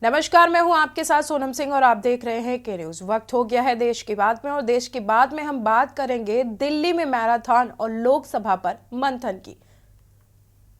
नमस्कार, मैं हूं आपके साथ सोनम सिंह और आप देख रहे हैं के न्यूज। वक्त हो गया है देश की बात में, और देश की बात में हम बात करेंगे दिल्ली में मैराथन और लोकसभा पर मंथन की।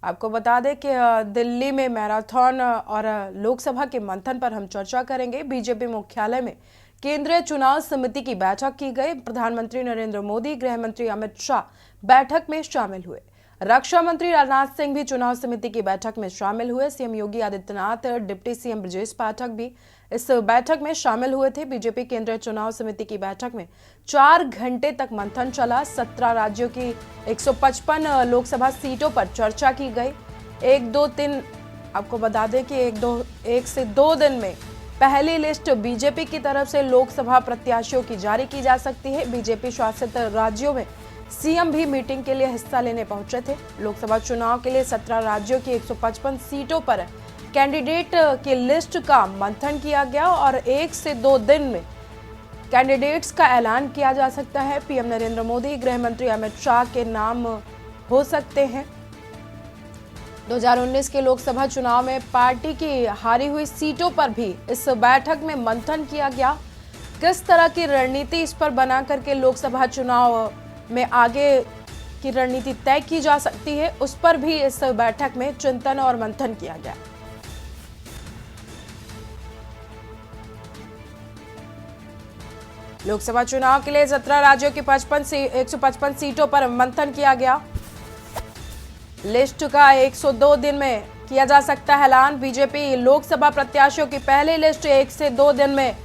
आपको बता दें कि दिल्ली में मैराथन और लोकसभा के मंथन पर हम चर्चा करेंगे। बीजेपी मुख्यालय में केंद्रीय चुनाव समिति की बैठक की गई। प्रधानमंत्री नरेंद्र मोदी, गृह मंत्री अमित शाह बैठक में शामिल हुए। रक्षा मंत्री राजनाथ सिंह भी चुनाव समिति की बैठक में शामिल हुए। CM Yogi Adityanath, deputy CM Brajesh Pathak भी इस बैठक में शामिल हुए थे। बीजेपी केंद्रीय चुनाव समिति की बैठक में 4 घंटे तक मंथन चला। 17 राज्यों की 155 लोकसभा सीटों पर चर्चा की गई। आपको बता दें कि एक से दो दिन में पहली लिस्ट बीजेपी की तरफ से लोकसभा प्रत्याशियों की जारी की जा सकती है। बीजेपी शासित राज्यों में सीएम भी मीटिंग के लिए हिस्सा लेने पहुंचे थे। लोकसभा चुनाव के लिए 17 राज्यों की 155 सीटों पर कैंडिडेट की लिस्ट का मंथन किया गया और 1 से 2 दिन में कैंडिडेट्स का ऐलान किया जा सकता है। पीएम नरेंद्र मोदी, गृह मंत्री अमित शाह के नाम हो सकते हैं। 2019 के लोकसभा चुनाव में पार्टी की हारी हुई सीटों पर भी इस बैठक में मंथन किया गया। किस तरह की रणनीति इस पर बना करके लोकसभा चुनाव में आगे की रणनीति तय की जा सकती है, उस पर भी इस बैठक में चिंतन और मंथन किया गया। लोकसभा चुनाव के लिए 17 राज्यों की 155 सीटों पर मंथन किया गया। लिस्ट का 102 दिन में किया जा सकता है ऐलान। बीजेपी लोकसभा प्रत्याशियों की पहली लिस्ट 1 से 2 दिन में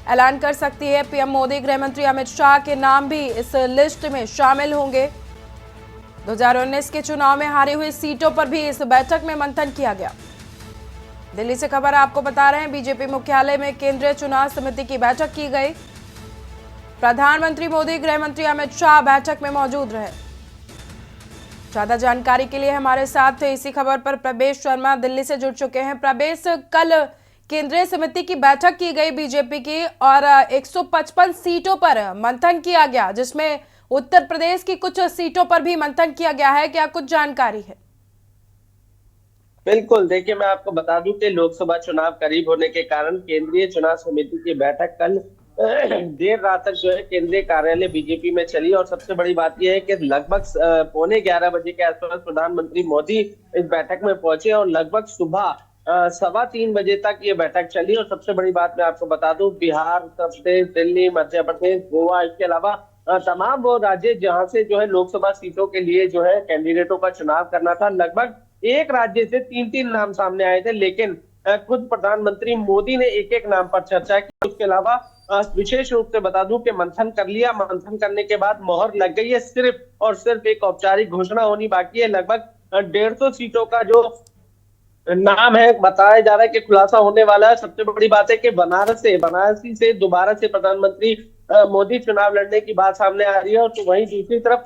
ऐलान कर सकती है। पीएम मोदी, गृह मंत्री अमित शाह के नाम भी इस लिस्ट में शामिल होंगे। 2019 के चुनाव में हारी हुई सीटों पर भी इस बैठक में मंथन किया गया। दिल्ली से खबर आपको बता रहे हैं, बीजेपी मुख्यालय में केंद्रीय चुनाव समिति की बैठक की गई। प्रधानमंत्री मोदी, गृह मंत्री अमित शाह बैठक में मौजूद रहे। ज्यादा जानकारी के लिए हमारे साथ इसी खबर पर प्रवेश शर्मा दिल्ली से जुड़ चुके हैं। प्रवेश, कल केंद्रीय समिति की बैठक की गई बीजेपी की और 155 सीटों पर मंथन किया गया, जिसमें उत्तर प्रदेश की कुछ सीटों पर भी मंथन किया गया है। क्या कुछ जानकारी है? बिल्कुल, देखिए मैं आपको बता दूं कि लोकसभा चुनाव करीब होने के कारण केंद्रीय चुनाव समिति की बैठक कल देर रात तक जो है केंद्रीय कार्यालय बीजेपी में चली। और सबसे बड़ी बात यह है कि लगभग 11:15 बजे के आसपास प्रधानमंत्री मोदी इस बैठक में पहुंचे और लगभग सुबह 3:15 बजे तक ये बैठक चली। और सबसे बड़ी बात मैं आपको बता दूं, बिहार, उत्तर प्रदेश, दिल्ली, मध्य प्रदेश, गोवा, इसके अलावा तमाम वो राज्य जहां से जो है लोकसभा सीटों के लिए जो है कैंडिडेटों का चुनाव करना था, लगभग एक राज्य से 3-3 नाम सामने आए थे। लेकिन खुद प्रधानमंत्री मोदी ने एक एक नाम पर चर्चा की। उसके अलावा विशेष रूप से बता दूं कि मंथन कर लिया। मंथन करने के बाद मोहर लग गई है। सिर्फ और सिर्फ एक औपचारिक घोषणा होनी बाकी है। लगभग 150 सीटों का जो नाम है बताया जा रहा है कि खुलासा होने वाला है। सबसे बड़ी बात है कि बनारसी से दोबारा से प्रधानमंत्री मोदी चुनाव लड़ने की बात सामने आ रही है। और तो वहीं दूसरी तरफ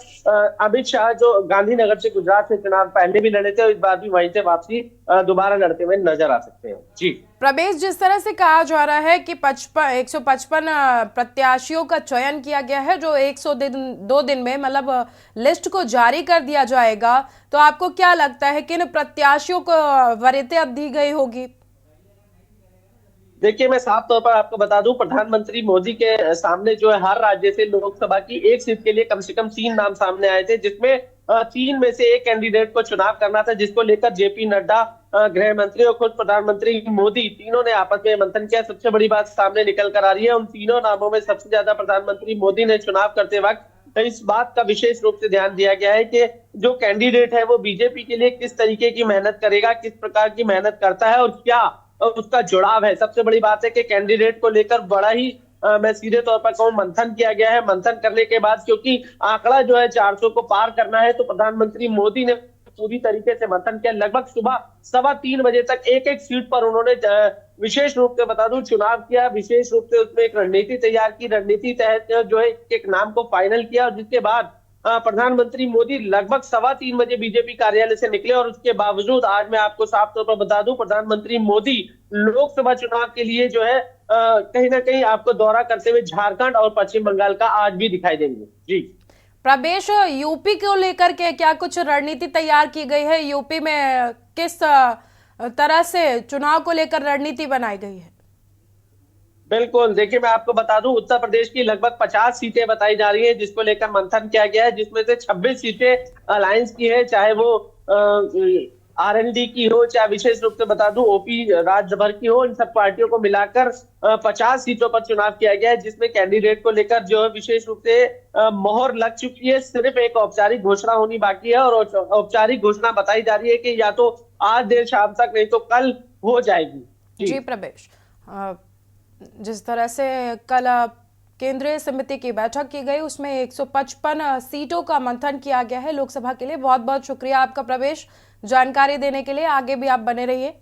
अमित शाह जो गांधीनगर से गुजरात से चुनाव पहले भी लड़े थे, और इस बार भी वहीं से वापसी दोबारा लड़ते हुए नजर आ सकते हैं। जी प्रवेश, जिस तरह से कहा जा रहा है कि 155 प्रत्याशियों का चयन किया गया है, जो 102 दिन में मतलब लिस्ट को जारी कर दिया जाएगा, तो आपको क्या लगता है कि इन प्रत्याशियों को वरीयता दी गई होगी? देखिए मैं साफ तौर पर आपको बता दूं, प्रधानमंत्री मोदी के सामने जो है हर राज्य से लोकसभा की एक सीट के लिए कम से कम 3 नाम सामने आए थे, जिसमें 3 में से एक कैंडिडेट को चुनाव करना था, जिसको लेकर जेपी नड्डा, गृह मंत्री और खुद प्रधानमंत्री मोदी तीनों ने आपस में मंथन किया। सबसे बड़ी बात सामने निकल कर आ रही है, उन तीनों नामों में सबसे ज्यादा प्रधानमंत्री मोदी ने चुनाव करते वक्त इस बात का विशेष रूप से ध्यान दिया गया है कि जो कैंडिडेट है वो बीजेपी के लिए किस तरीके की मेहनत करेगा, किस प्रकार की मेहनत करता है और क्या उसका जुड़ाव है। सबसे बड़ी बात है कि कैंडिडेट को लेकर बड़ा ही मैं सीधे तौर पर कहूं मंथन किया गया है। मंथन करने के बाद क्योंकि आंकड़ा जो है 400 को पार करना है, तो प्रधानमंत्री मोदी ने पूरी तरीके से मंथन किया। लगभग सुबह 3:15 बजे तक एक एक सीट पर उन्होंने विशेष रूप से बता दूं चुनाव किया। विशेष रूप से उसमें एक रणनीति तैयार की, रणनीति तहत जो है एक नाम को फाइनल किया। और जिसके बाद प्रधानमंत्री मोदी लगभग 3:15 बजे बीजेपी कार्यालय से निकले। और उसके बावजूद आज मैं आपको साफ तौर पर बता दूं, प्रधानमंत्री मोदी लोकसभा चुनाव के लिए जो है कहीं ना कहीं आपको दौरा करते हुए झारखंड और पश्चिम बंगाल का आज भी दिखाई देंगे। जी प्रवेश, यूपी को लेकर के क्या कुछ रणनीति तैयार की गई है? यूपी में किस तरह से चुनाव को लेकर रणनीति बनाई गई है? बिल्कुल, देखिए मैं आपको बता दूं, उत्तर प्रदेश की लगभग 50 सीटें बताई जा रही है जिसको लेकर मंथन किया गया है, जिसमें से 26 सीटें अलायंस की है, चाहे वो आरएलडी की हो, चाहे विशेष रूप से बता दूं ओपी राज्य भर की हो। इन सब पार्टियों को मिलाकर 50 सीटों पर चुनाव किया गया है, जिसमें कैंडिडेट को लेकर जो है विशेष रूप से मोहर लग चुकी है। सिर्फ एक औपचारिक घोषणा होनी बाकी है और औपचारिक घोषणा बताई जा रही है कि या तो आज देर शाम तक, नहीं तो कल हो जाएगी। जी प्रवेश, जिस तरह से कल केंद्रीय समिति की बैठक की गई उसमें 155 सीटों का मंथन किया गया है लोकसभा के लिए। बहुत बहुत शुक्रिया आपका प्रवेश, जानकारी देने के लिए। आगे भी आप बने रहिए।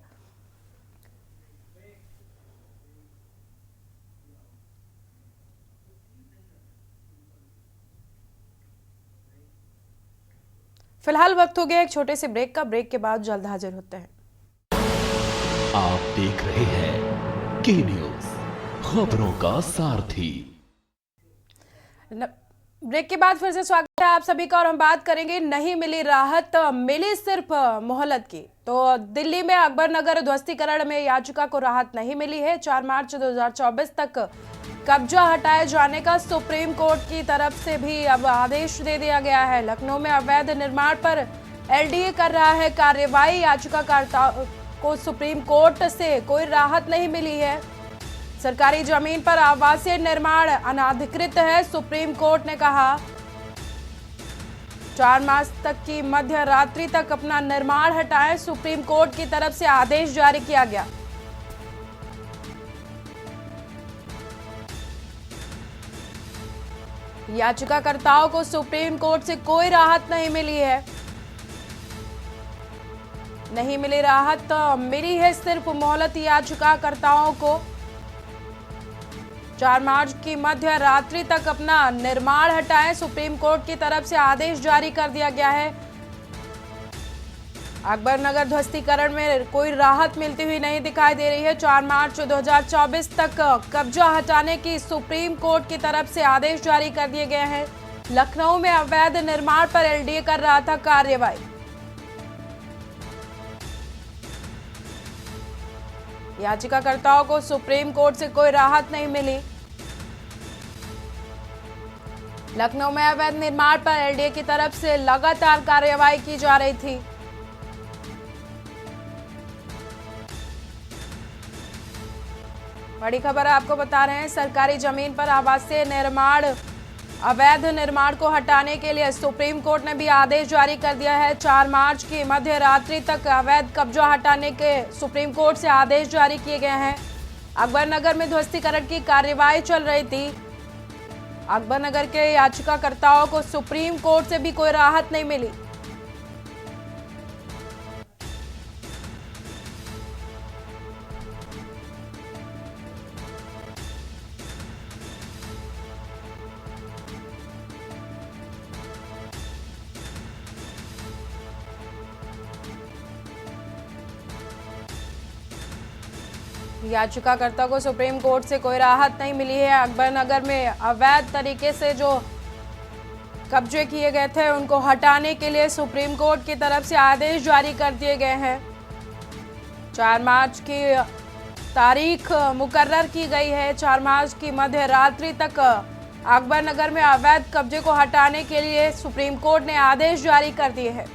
फिलहाल वक्त हो गया एक छोटे से ब्रेक का। ब्रेक के बाद जल्द हाजिर होते हैं। आप देख रहे हैं के न्यूज, खबरों का सारथी। ब्रेक के बाद फिर से स्वागत है आप सभी का और हम बात करेंगे नहीं मिली राहत, मिली सिर्फ मोहलत की। तो दिल्ली में अकबर नगर ध्वस्तीकरण में याचिका को राहत नहीं मिली है। 4 मार्च 2024 तक कब्जा हटाए जाने का सुप्रीम कोर्ट की तरफ से भी अब आदेश दे दिया गया है। लखनऊ में अवैध निर्माण पर एलडीए कर रहा है कार्रवाई। याचिकाकर्ता को सुप्रीम कोर्ट से कोई राहत नहीं मिली है। सरकारी जमीन पर आवासीय निर्माण अनाधिकृत है, सुप्रीम कोर्ट ने कहा। 4 मार्च तक की मध्य रात्रि तक अपना निर्माण हटाएं, सुप्रीम कोर्ट की तरफ से आदेश जारी किया गया। याचिकाकर्ताओं को सुप्रीम कोर्ट से कोई राहत नहीं मिली है। नहीं मिली राहत, तो मिली है सिर्फ मोहलत याचिकाकर्ताओं को। 4 मार्च की मध्य रात्रि तक अपना निर्माण हटाएं, सुप्रीम कोर्ट की तरफ से आदेश जारी कर दिया गया है। अकबर नगर ध्वस्तीकरण में कोई राहत मिलती हुई नहीं दिखाई दे रही है। 4 मार्च 2024 तक कब्जा हटाने की सुप्रीम कोर्ट की तरफ से आदेश जारी कर दिए गए हैं। लखनऊ में अवैध निर्माण पर एलडीए कर रहा था कार्रवाई। याचिकाकर्ताओं को सुप्रीम कोर्ट से कोई राहत नहीं मिली। लखनऊ में अवैध निर्माण पर एलडीए की तरफ से लगातार कार्रवाई की जा रही थी। बड़ी खबर आपको बता रहे हैं, सरकारी जमीन पर आवासीय निर्माण अवैध निर्माण को हटाने के लिए सुप्रीम कोर्ट ने भी आदेश जारी कर दिया है। 4 मार्च की मध्य रात्रि तक अवैध कब्जा हटाने के सुप्रीम कोर्ट से आदेश जारी किए गए हैं। अकबर नगर में ध्वस्तीकरण की कार्रवाई चल रही थी। अकबर नगर के याचिकाकर्ताओं को सुप्रीम कोर्ट से भी कोई राहत नहीं मिली। याचिकाकर्ता को सुप्रीम कोर्ट से कोई राहत नहीं मिली है। अकबर नगर में अवैध तरीके से जो कब्जे किए गए थे उनको हटाने के लिए सुप्रीम कोर्ट की तरफ से आदेश जारी कर दिए गए हैं। 4 मार्च की तारीख मुकर्रर की गई है। 4 मार्च की मध्य रात्रि तक अकबर नगर में अवैध कब्जे को हटाने के लिए सुप्रीम कोर्ट ने आदेश जारी कर दिए हैं।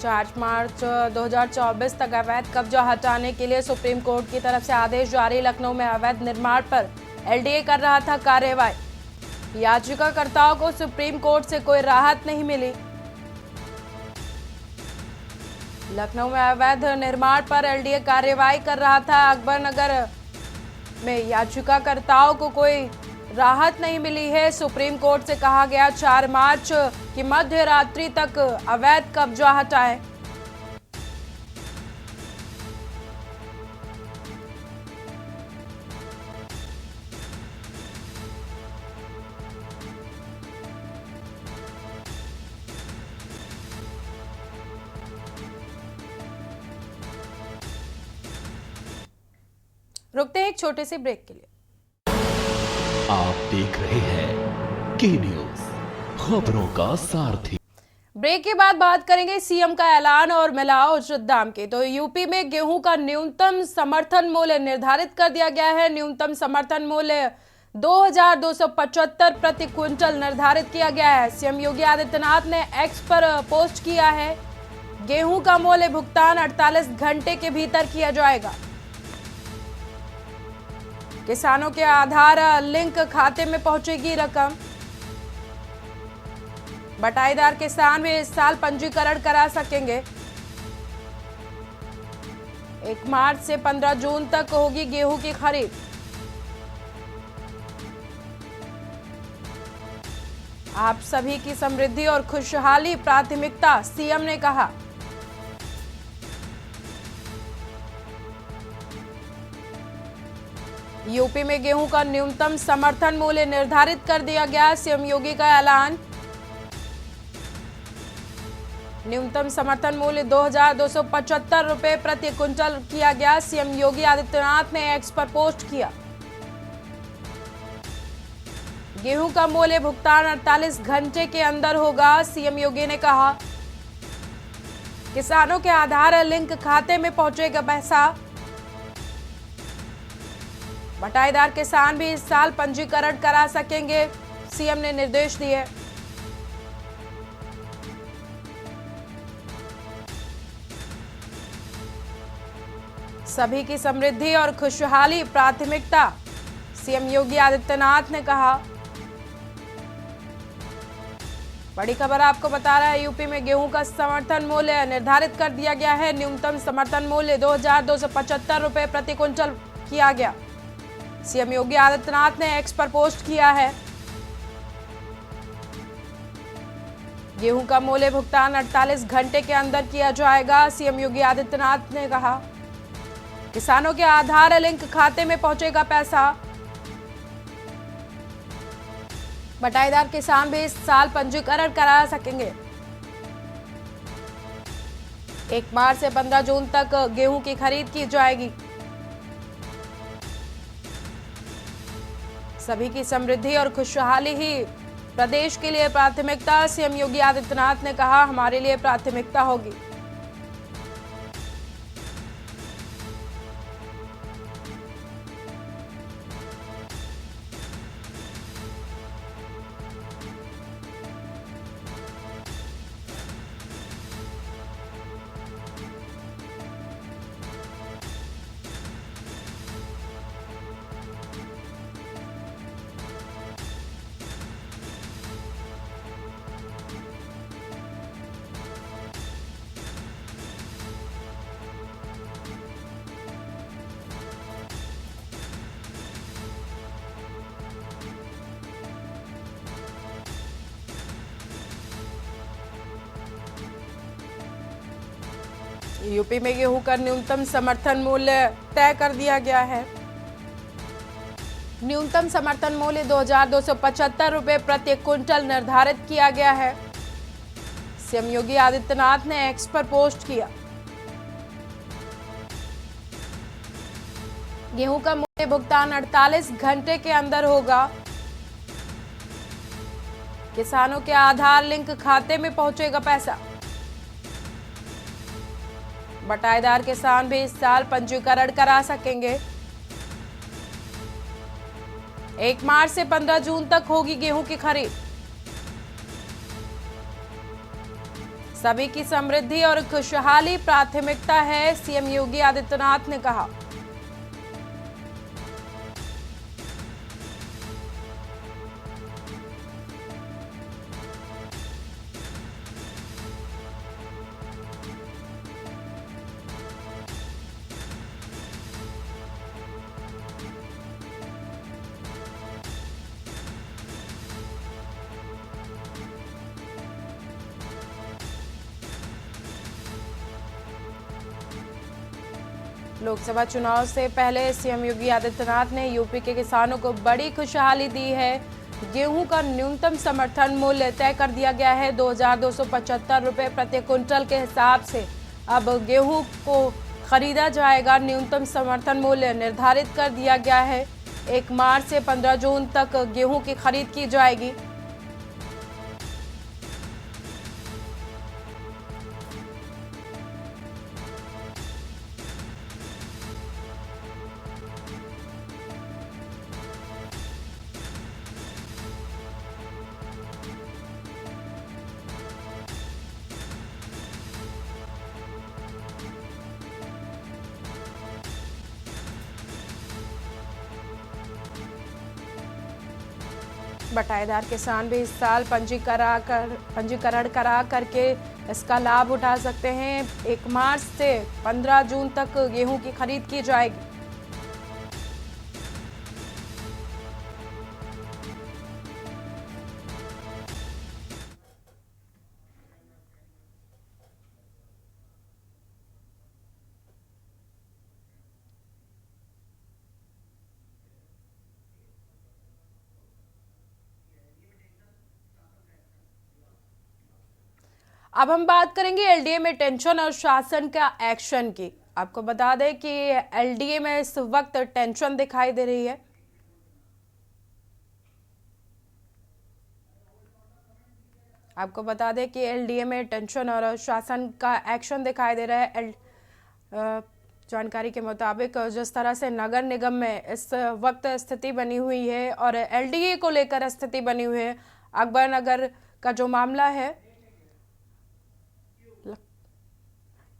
चार मार्च 2024 तक अवैध कब्जा हटाने के लिए सुप्रीम कोर्ट की तरफ से आदेश जारी। लखनऊ में अवैध निर्माण पर एलडीए कर रहा था कार्रवाई। याचिकाकर्ताओं को सुप्रीम कोर्ट से कोई राहत नहीं मिली। लखनऊ में अवैध निर्माण पर एलडीए कार्रवाई कर रहा था। अकबर नगर में याचिकाकर्ताओं को कोई राहत नहीं मिली है। सुप्रीम कोर्ट से कहा गया 4 मार्च की मध्य रात्रि तक अवैध कब्जा हटाएं। रुकते हैं एक छोटे से ब्रेक के लिए। आप देख रहे हैं के न्यूज, खबरों का सारथी। ब्रेक के बाद बात करेंगे सीएम का ऐलान और मिला उचित दाम के। तो यूपी में गेहूं का न्यूनतम समर्थन मूल्य निर्धारित कर दिया गया है। न्यूनतम समर्थन मूल्य 2275 प्रति क्विंटल निर्धारित किया गया है। सीएम योगी आदित्यनाथ ने एक्स पर पोस्ट किया है। गेहूं का मूल्य भुगतान 48 घंटे के भीतर किया जाएगा। किसानों के आधार लिंक खाते में पहुंचेगी रकम। बटाईदार किसान भी इस साल पंजीकरण करा सकेंगे। 1 मार्च से 15 जून तक होगी गेहूं की खरीद। आप सभी की समृद्धि और खुशहाली प्राथमिकता, सीएम ने कहा। यूपी में गेहूं का न्यूनतम समर्थन मूल्य निर्धारित कर दिया गया। सीएम योगी का ऐलान। न्यूनतम समर्थन मूल्य 2275 रुपए प्रति क्विंटल किया गया। सीएम योगी आदित्यनाथ ने एक्स पर पोस्ट किया। गेहूं का मूल्य भुगतान 48 घंटे के अंदर होगा। सीएम योगी ने कहा किसानों के आधार लिंक खाते में पहुंचेगा पैसा। बटाईदार किसान भी इस साल पंजीकरण करा सकेंगे। सीएम ने निर्देश दिए। सभी की समृद्धि और खुशहाली प्राथमिकता, सीएम योगी आदित्यनाथ ने कहा। बड़ी खबर आपको बता रहा है, यूपी में गेहूं का समर्थन मूल्य निर्धारित कर दिया गया है। न्यूनतम समर्थन मूल्य 2275 रुपए प्रति क्विंटल किया गया। सीएम योगी आदित्यनाथ ने एक्स पर पोस्ट किया है। गेहूं का मूल्य भुगतान 48 घंटे के अंदर किया जाएगा। सीएम योगी आदित्यनाथ ने कहा किसानों के आधार लिंक खाते में पहुंचेगा पैसा। बटाईदार किसान भी इस साल पंजीकरण करा सकेंगे। 1 मार्च से 15 जून तक गेहूं की खरीद की जाएगी। सभी की समृद्धि और खुशहाली ही प्रदेश के लिए प्राथमिकता, सीएम योगी आदित्यनाथ ने कहा हमारे लिए प्राथमिकता होगी। यूपी में गेहूं का न्यूनतम समर्थन मूल्य तय कर दिया गया है। न्यूनतम समर्थन मूल्य 2275 रुपए प्रति क्विंटल निर्धारित किया गया है। सीएम योगी आदित्यनाथ ने एक्स पर पोस्ट किया। गेहूं का मूल्य भुगतान 48 घंटे के अंदर होगा। किसानों के आधार लिंक खाते में पहुंचेगा पैसा। बटाईदार किसान भी इस साल पंजीकरण करा सकेंगे। 1 मार्च से 15 जून तक होगी गेहूं की खरीद। सभी की समृद्धि और खुशहाली प्राथमिकता है, सीएम योगी आदित्यनाथ ने कहा। लोकसभा चुनाव से पहले सीएम योगी आदित्यनाथ ने यूपी के किसानों को बड़ी खुशहाली दी है। गेहूं का न्यूनतम समर्थन मूल्य तय कर दिया गया है 2275 रुपये प्रति क्विंटल के हिसाब से। अब गेहूं को खरीदा जाएगा। न्यूनतम समर्थन मूल्य निर्धारित कर दिया गया है। 1 मार्च से 15 जून तक गेहूं की खरीद की जाएगी। बटाईदार किसान भी इस साल पंजीकरण करा करके इसका लाभ उठा सकते हैं। 1 मार्च से 15 जून तक गेहूं की खरीद की जाएगी। अब हम बात करेंगे एलडीए में टेंशन और शासन का एक्शन की। आपको बता दें कि एलडीए में इस वक्त टेंशन दिखाई दे रही है। आपको बता दें कि एलडीए में टेंशन और शासन का एक्शन दिखाई दे रहा है। जानकारी के मुताबिक जिस तरह से नगर निगम में इस वक्त स्थिति बनी हुई है और एलडीए को लेकर स्थिति बनी हुई है, अकबर नगर का जो मामला है,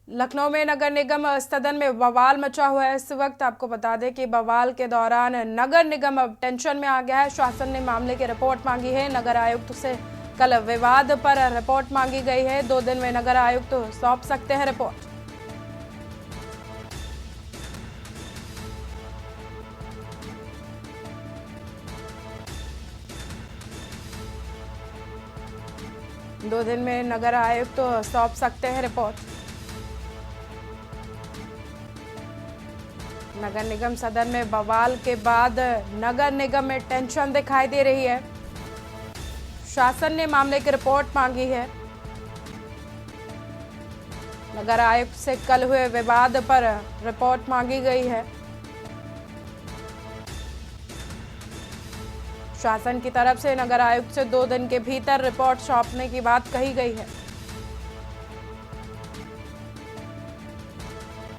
लखनऊ में नगर निगम सदन में बवाल मचा हुआ है इस वक्त। आपको बता दें कि बवाल के दौरान नगर निगम अब टेंशन में आ गया है। शासन ने मामले की रिपोर्ट मांगी है। नगर आयुक्त से कल विवाद पर रिपोर्ट मांगी गई है। 2 दिन में नगर आयुक्त सौंप सकते हैं रिपोर्ट। दो दिन में नगर आयुक्त सौंप सकते हैं रिपोर्ट। नगर निगम सदन में बवाल के बाद नगर निगम में टेंशन दिखाई दे रही है। शासन ने मामले की रिपोर्ट मांगी है। नगर आयुक्त से कल हुए विवाद पर रिपोर्ट मांगी गई है। शासन की तरफ से नगर आयुक्त से 2 दिन के भीतर रिपोर्ट सौंपने की बात कही गई है।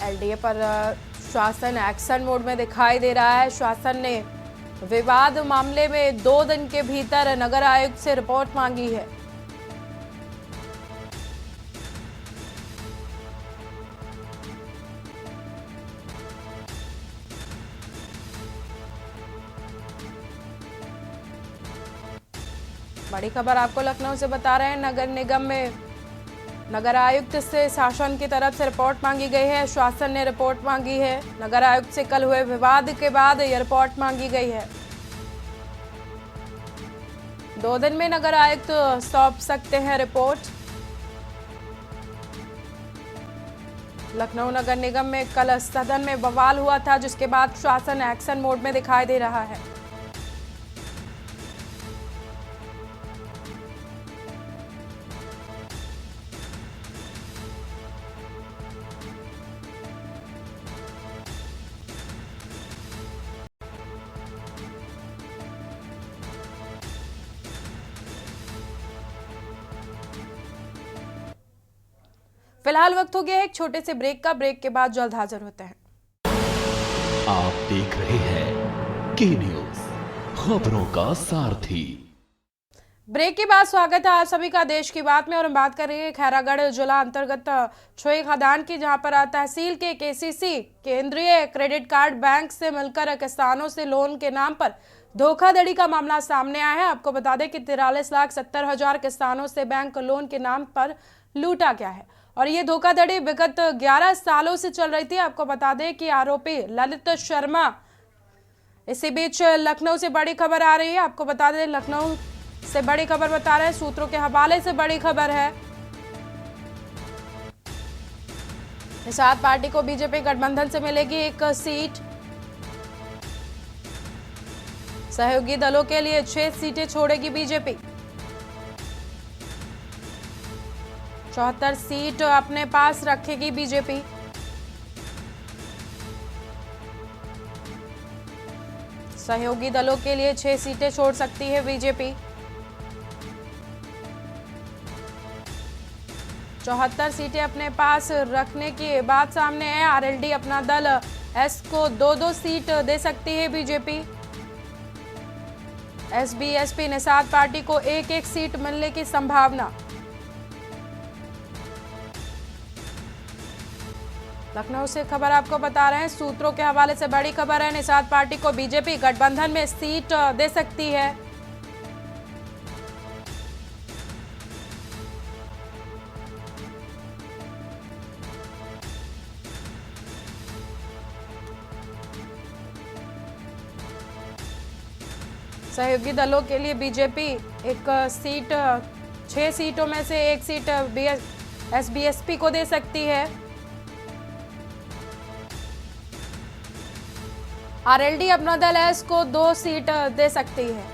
एलडीए पर शासन एक्शन मोड में दिखाई दे रहा है। शासन ने विवाद मामले में 2 दिन के भीतर नगर आयुक्त से रिपोर्ट मांगी है। बड़ी खबर आपको लखनऊ से बता रहे हैं। नगर निगम में नगर आयुक्त से शासन की तरफ से रिपोर्ट मांगी गई है। शासन ने रिपोर्ट मांगी है। नगर आयुक्त से कल हुए विवाद के बाद यह रिपोर्ट मांगी गई है। 2 दिन में नगर आयुक्त सौंप सकते हैं रिपोर्ट। लखनऊ नगर निगम में कल सदन में बवाल हुआ था, जिसके बाद शासन एक्शन मोड में दिखाई दे रहा है। फिलहाल वक्त हो गया है एक छोटे से ब्रेक का। ब्रेक के बाद जल्द हाजिर होते हैं। आप देख रहे हैं के न्यूज, खबरों का सारथी। ब्रेक के बाद स्वागत है आप सभी का देश की बात में। और हम बात कर रहे हैं खैरागढ़ जिला अंतर्गत छोई खदान की, जहां पर तहसील के केसीसी केंद्रीय क्रेडिट कार्ड बैंक से मिलकर किसानों से लोन के नाम पर धोखाधड़ी का मामला सामने आया है। आपको बता दें कि 43,70,000 किसानों से बैंक लोन के नाम पर लूटा गया है और ये धोखाधड़ी विगत 11 सालों से चल रही थी। आपको बता दें कि आरोपी ललित शर्मा। इसी बीच लखनऊ से बड़ी खबर आ रही है। आपको बता दें लखनऊ से बड़ी खबर बता रहे हैं, सूत्रों के हवाले से बड़ी खबर है। निषाद पार्टी को बीजेपी गठबंधन से मिलेगी एक सीट। सहयोगी दलों के लिए 6 सीटें छोड़ेगी बीजेपी। 74 सीट अपने पास रखेगी बीजेपी। सहयोगी दलों के लिए 6 सीटें छोड़ सकती है बीजेपी। 74 सीटें अपने पास रखने की बात सामने है। आरएलडी अपना दल एस को 2-2 सीट दे सकती है बीजेपी। एसबीएसपी निषाद पार्टी को 1-1 सीट मिलने की संभावना। लखनऊ से खबर आपको बता रहे हैं, सूत्रों के हवाले से बड़ी खबर है। निषाद पार्टी को बीजेपी गठबंधन में सीट दे सकती है। सहयोगी दलों के लिए बीजेपी एक सीट, 6 सीटों में से 1 सीट एसबीएसपी को दे सकती है। आरएलडी अपना दल एस को 2 सीट दे सकती है।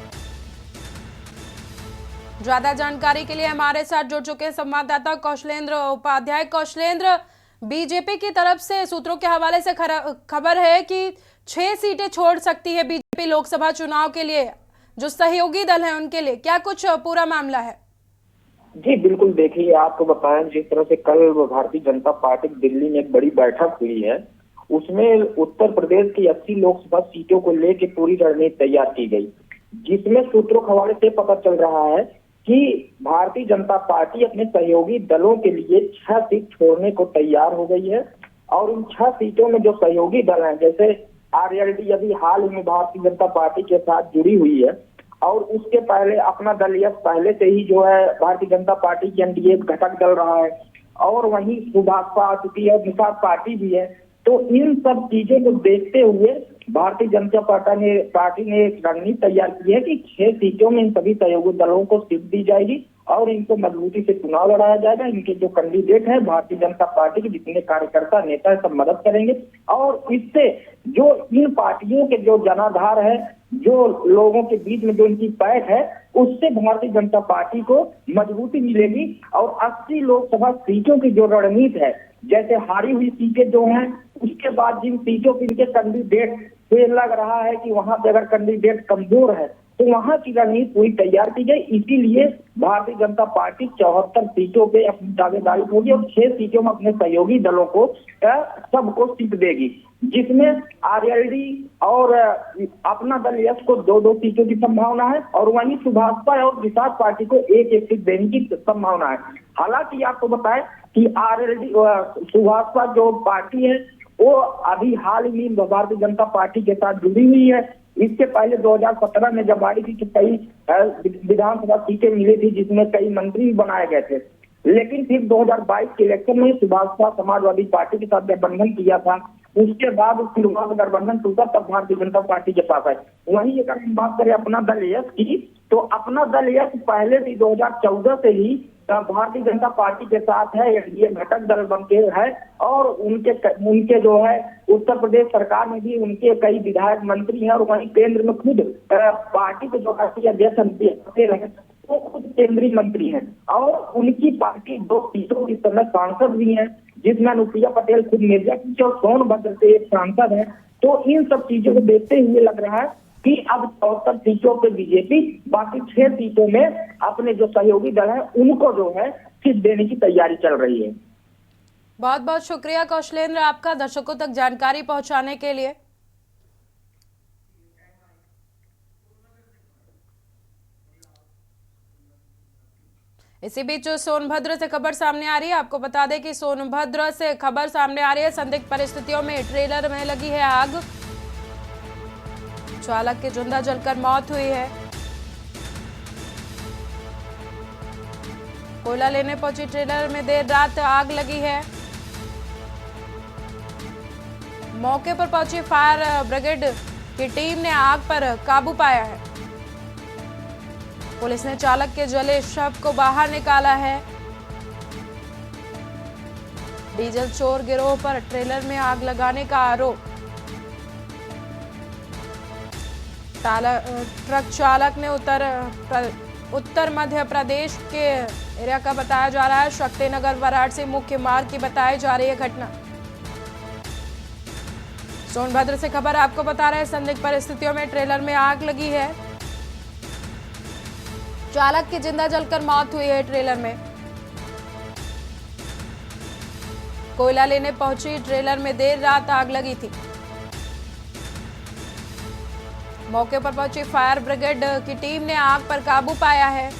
ज्यादा जानकारी के लिए हमारे साथ जुड़ चुके हैं संवाददाता कौशलेंद्र उपाध्याय। कौशलेंद्र, बीजेपी की तरफ से सूत्रों के हवाले से खबर है कि 6 सीटें छोड़ सकती है बीजेपी लोकसभा चुनाव के लिए। जो सहयोगी दल है उनके लिए क्या कुछ पूरा मामला है? जी बिल्कुल, देखिए आपको बताएं, जिस तरह से कल भारतीय जनता पार्टी दिल्ली में एक बड़ी बैठक हुई है, उसमें उत्तर प्रदेश की 80 लोकसभा सीटों को लेकर पूरी रणनीति तैयार की गई, जिसमें सूत्रों के हवाले से पता चल रहा है कि भारतीय जनता पार्टी अपने सहयोगी दलों के लिए 6 सीट छोड़ने को तैयार हो गई है। और उन 6 सीटों में जो सहयोगी दल हैं, जैसे आरएलडी अभी हाल ही में भारतीय जनता पार्टी के साथ जुड़ी हुई है, और उसके पहले अपना दल यह पहले से ही जो है भारतीय जनता पार्टी की एनडीए घटक दल रहा है, और वहीं सुभाषपा आ चुकी है, निषाद पार्टी भी है। तो इन सब चीजों को देखते हुए भारतीय जनता पार्टी ने एक रणनीति तैयार की है कि 6 सीटों में इन सभी सहयोगी दलों को सीट दी जाएगी और इनको मजबूती से चुनाव लड़ाया जाएगा। इनके जो कैंडिडेट है भारतीय जनता पार्टी के जितने कार्यकर्ता नेता है सब मदद करेंगे, और इससे जो इन पार्टियों के जो जनाधार है, जो लोगों के बीच में जो इनकी पैठ है, उससे भारतीय जनता पार्टी को मजबूती मिलेगी। और 80 लोकसभा सीटों की जो रणनीति है, जैसे हारी हुई सीटें जो हैं, उसके बाद जिन सीटों के इनके कैंडिडेट तो लग रहा है कि वहां पे अगर कैंडिडेट कमजोर है तो वहां की रणनीति पूरी तैयार की गई। इसीलिए भारतीय जनता पार्टी 74 सीटों पे अपनी दावेदारी होगी और 6 सीटों में अपने सहयोगी दलों को सबको सीट देगी, जिसमें आरएलडी और अपना दल यस को 2-2 सीटों की संभावना है, और वहीं सुभाषपा और निषाद पार्टी को 1-1 सीट देने की संभावना है। हालांकि आपको बताएं कि आरएलडी सुभाषपा जो पार्टी है वो अभी हाल ही में भारतीय जनता पार्टी के साथ जुड़ी हुई है। इससे पहले 2017 में जब आई थी तो कई विधानसभा सीटें मिली थी, जिसमें कई मंत्री भी बनाए गए थे। लेकिन फिर 2022 के इलेक्शन में सुभाषपा समाजवादी पार्टी के साथ गठबंधन किया था, उसके बाद गठबंधन टूटा, तब भारतीय जनता पार्टी के पास आए। वहीं अगर हम बात करें अपना दल यस की, तो अपना दल यस पहले भी 2014 से ही भारतीय जनता पार्टी के साथ है, ये घटक दल बन के है, और उनके जो है उत्तर प्रदेश सरकार में भी उनके कई विधायक मंत्री हैं, और वहीं केंद्र में खुद पार्टी के जो राष्ट्रीय अध्यक्ष हैं वो खुद केंद्रीय मंत्री हैं, और उनकी पार्टी 2 सीटों की समय सांसद भी हैं, जिसमें अनुप्रिया पटेल खुद मिर्जापुर और सोनभद्र से एक सांसद है। तो इन सब चीजों को देखते हुए लग रहा है कि अब 74 सीटों पे बीजेपी बाकी 6 सीटों में अपने जो सहयोगी दल है उनको जो है सीट देने की तैयारी चल रही है। बहुत बहुत शुक्रिया कौशलेंद्र आपका दर्शकों तक जानकारी पहुंचाने के लिए। इसी बीच सोनभद्र से खबर सामने आ रही है। आपको बता दें कि सोनभद्र से खबर सामने आ रही है, संदिग्ध परिस्थितियों में ट्रेलर में लगी है आग, चालक की जिंदा जलकर मौत हुई है। कोयला लेने पहुंची ट्रेलर में देर रात आग लगी है। मौके पर पहुंची फायर ब्रिगेड की टीम ने आग पर काबू पाया है। पुलिस ने चालक के जले शव को बाहर निकाला है। डीजल चोर गिरोह पर ट्रेलर में आग लगाने का आरोप। ट्रक चालक ने उत्तर मध्य प्रदेश के एरिया का बताया जा रहा है। शक्तिनगर वाराणसी मुख्य मार्ग की बताई जा रही है घटना। सोनभद्र से खबर आपको बता रहे हैं, संदिग्ध परिस्थितियों में ट्रेलर में आग लगी है। चालक की जिंदा जलकर मौत हुई है। ट्रेलर में कोयला लेने पहुंची ट्रेलर में देर रात आग लगी थी। मौके पर पहुंची फायर ब्रिगेड की टीम ने आग पर काबू पाया है।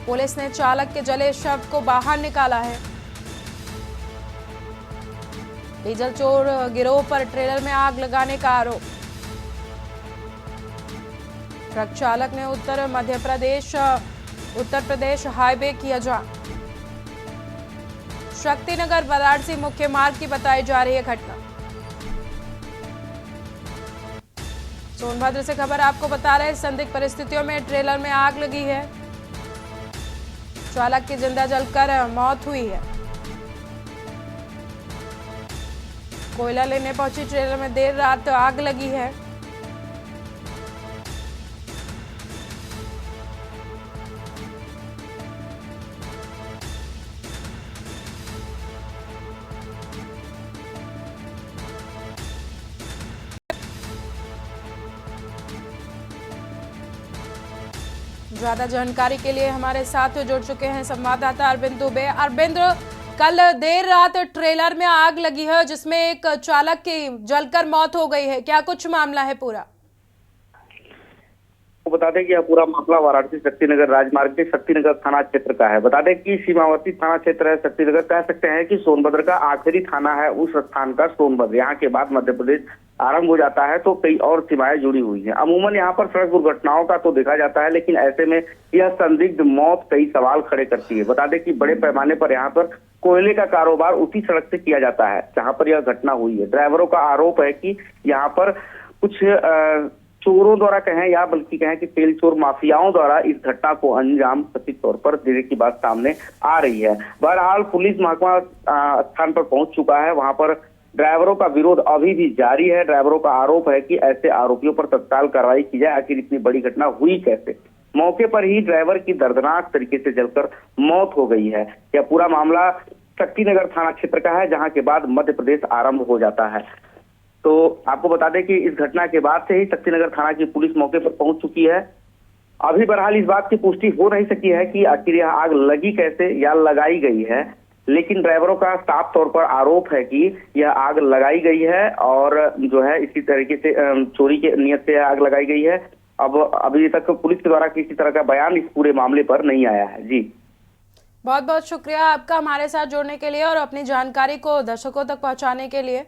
पुलिस ने चालक के जले शव को बाहर निकाला है। डीजल चोर गिरोह पर ट्रेलर में आग लगाने का आरोप। ट्रक चालक ने उत्तर प्रदेश हाईवे किया जाम। शक्तिनगर वाराणसी मुख्य मार्ग की बताई जा रही है घटना। सोनभद्र से खबर आपको बता रहे हैं, संदिग्ध परिस्थितियों में ट्रेलर में आग लगी है। चालक की जिंदा जलकर मौत हुई है। कोयला लेने पहुंची ट्रेलर में देर रात आग लगी है। ज्यादा जानकारी के लिए हमारे साथ जुड़ चुके हैं संवाददाता अरविंद दुबे। अरविंद, कल देर रात ट्रेलर में आग लगी है जिसमें एक चालक की जलकर मौत हो गई है, क्या कुछ मामला है पूरा? बता दें कि यह पूरा मामला वाराणसी शक्तिनगर राजमार्ग के शक्तिनगर थाना क्षेत्र का है। बता दें कि सीमावर्ती थाना क्षेत्र है शक्तिनगर, कह सकते हैं कि सोनभद्र का आखिरी थाना है उस स्थान का सोनभद्र। यहाँ के बाद मध्य प्रदेश आरंभ हो जाता है तो कई और सीमाएं जुड़ी हुई हैं। अमूमन यहाँ पर सड़क दुर्घटनाओं का तो देखा जाता है, लेकिन ऐसे में यह संदिग्ध मौत कई सवाल खड़े करती है। बता दें कि बड़े पैमाने पर यहाँ पर कोयले का कारोबार उसी सड़क से किया जाता है जहाँ पर यह घटना हुई है। ड्राइवरों का आरोप है कि यहाँ पर कुछ चोरों द्वारा कहें या बल्कि कहें कि तेल चोर माफियाओं द्वारा इस घटना को अंजाम कथित तौर पर देने की बात सामने आ रही है। बहरहाल पुलिस महकमा स्थान पर पहुंच चुका है। वहां पर ड्राइवरों का विरोध अभी भी जारी है। ड्राइवरों का आरोप है कि ऐसे आरोपियों पर तत्काल कार्रवाई की जाए। आखिर इतनी बड़ी घटना हुई कैसे? मौके पर ही ड्राइवर की दर्दनाक तरीके से जलकर मौत हो गई है। यह पूरा मामला शक्तिनगर थाना क्षेत्र का है जहां के बाद मध्य प्रदेश आरंभ हो जाता है। तो आपको बता दें कि इस घटना के बाद से ही शक्तिनगर थाना की पुलिस मौके पर पहुंच चुकी है। अभी बहरहाल इस बात की पुष्टि हो नहीं सकी है कि आखिर यह आग लगी कैसे या लगाई गई है, लेकिन ड्राइवरों का साफ तौर पर आरोप है कि यह आग लगाई गई है और जो है इसी तरीके से चोरी के नियत से आग लगाई गई है। अब अभी तक पुलिस के द्वारा किसी तरह का बयान इस पूरे मामले पर नहीं आया है। जी, बहुत बहुत शुक्रिया आपका हमारे साथ जुड़ने के लिए और अपनी जानकारी को दर्शकों तक पहुंचाने के लिए।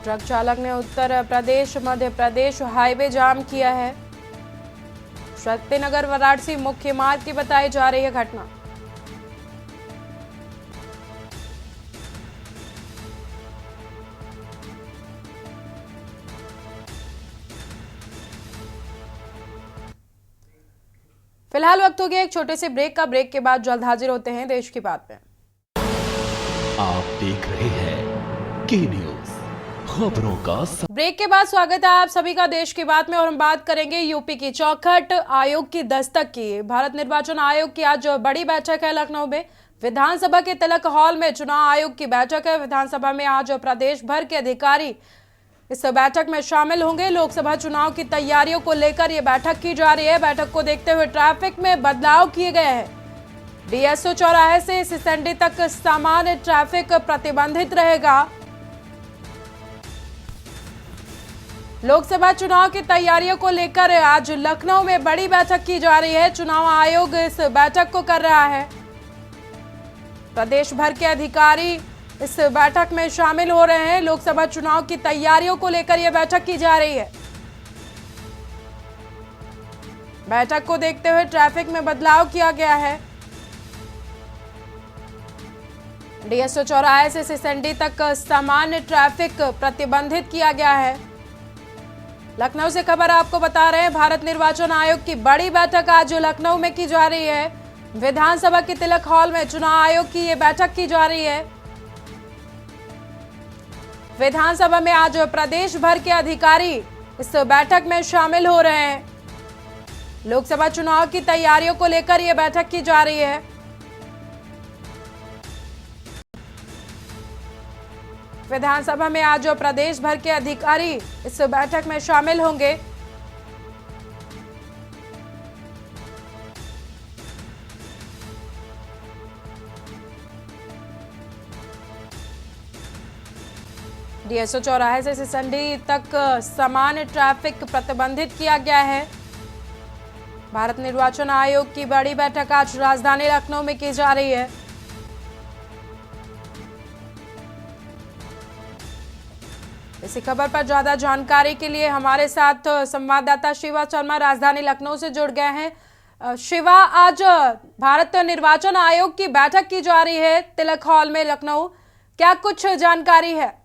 ट्रक चालक ने उत्तर प्रदेश मध्य प्रदेश हाईवे जाम किया है। शक्तिनगर वाराणसी मुख्य मार्ग की बताई जा रही है घटना। फिलहाल वक्त हो गया एक छोटे से ब्रेक का। ब्रेक के बाद जल्द हाजिर होते हैं देश की बात में। आप देख रहे हैं के न्यूज खबरों का ब्रेक के बाद स्वागत है आप सभी का देश की बात में और हम बात करेंगे यूपी की चौखट आयोग की दस्तक की। भारत निर्वाचन आयोग की आज बड़ी बैठक है लखनऊ में। विधानसभा के तिलक हॉल में चुनाव आयोग की बैठक है। विधानसभा में आज प्रदेश भर के अधिकारी इस बैठक में शामिल होंगे। लोकसभा चुनाव की तैयारियों को लेकर यह बैठक की जा रही है। बैठक को देखते हुए ट्रैफिक में बदलाव किए गए हैं। डीएसओ चौराहे से सिसंडी तक सामान्य ट्रैफिक प्रतिबंधित रहेगा। लोकसभा चुनाव की तैयारियों को लेकर आज लखनऊ में बड़ी बैठक की जा रही है। चुनाव आयोग इस बैठक को कर रहा है। प्रदेश भर के अधिकारी इस बैठक में शामिल हो रहे हैं। लोकसभा चुनाव की तैयारियों को लेकर यह बैठक की जा रही है। बैठक को देखते हुए ट्रैफिक में बदलाव किया गया है। डीएसओ चौराहे से सिसंडी तक सामान्य ट्रैफिक प्रतिबंधित किया गया है। लखनऊ से खबर आपको बता रहे हैं, भारत निर्वाचन आयोग की बड़ी बैठक आज लखनऊ में की जा रही है। विधानसभा के तिलक हॉल में चुनाव आयोग की ये बैठक की जा रही है। विधानसभा में आज प्रदेश भर के अधिकारी इस बैठक में शामिल हो रहे हैं। लोकसभा चुनाव की तैयारियों को लेकर यह बैठक की जा रही है। विधानसभा में आज प्रदेश भर के अधिकारी इस बैठक में शामिल होंगे। डीएसओ चौराहे से सिसंडी तक सामान्य ट्रैफिक प्रतिबंधित किया गया है। भारत निर्वाचन आयोग की बड़ी बैठक आज राजधानी लखनऊ में की जा रही है। इसी खबर पर ज्यादा जानकारी के लिए हमारे साथ संवाददाता शिवा शर्मा राजधानी लखनऊ से जुड़ गए हैं। शिवा, आज भारत निर्वाचन आयोग की बैठक की जा रही है तिलक हॉल में लखनऊ, क्या कुछ जानकारी है?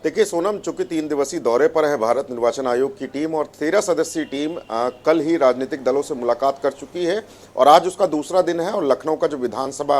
देखिए सोनम, चूंकि 3 दिवसीय दौरे पर है भारत निर्वाचन आयोग की टीम और 13 सदस्यीय टीम कल ही राजनीतिक दलों से मुलाकात कर चुकी है और आज उसका दूसरा दिन है। और लखनऊ का जो विधानसभा